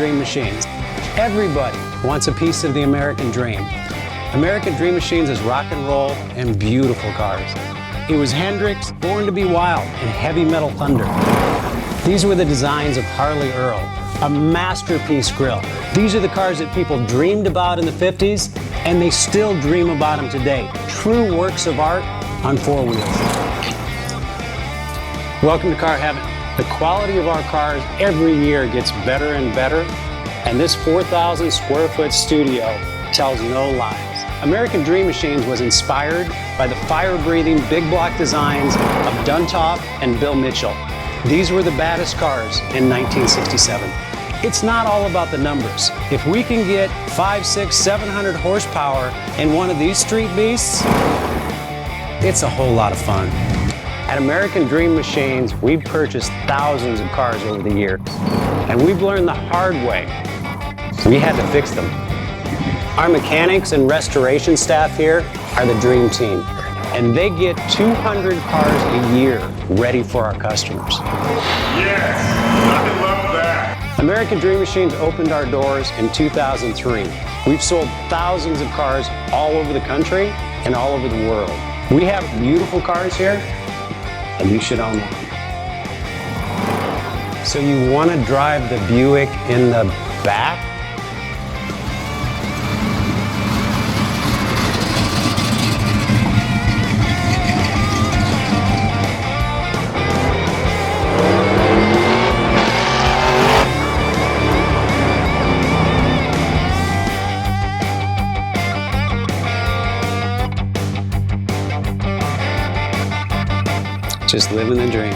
Dream Machines. Everybody wants a piece of the American dream. American Dream Machines is rock and roll and beautiful cars. It was Hendrix, Born to be Wild, and Heavy Metal Thunder. These were the designs of Harley Earl, a masterpiece grille. These are the cars that people dreamed about in the 50s, and they still dream about them today. True works of art on four wheels. Welcome to Car Heaven. The quality of our cars every year gets better and better, and this 4,000 square foot studio tells no lies. American Dream Machines was inspired by the fire-breathing big block designs of Duntop and Bill Mitchell. These were the baddest cars in 1967. It's not all about the numbers. If we can get 500, 600, 700 horsepower in one of these street beasts, it's a whole lot of fun. At American Dream Machines, we've purchased thousands of cars over the years, and we've learned the hard way. We had to fix them. Our mechanics and restoration staff here are the dream team, and they get 200 cars a year ready for our customers. Yes, I love that. American Dream Machines opened our doors in 2003. We've sold thousands of cars all over the country and all over the world. We have beautiful cars here, and you should own one. So you want to drive the Buick in the back? Just living the dream.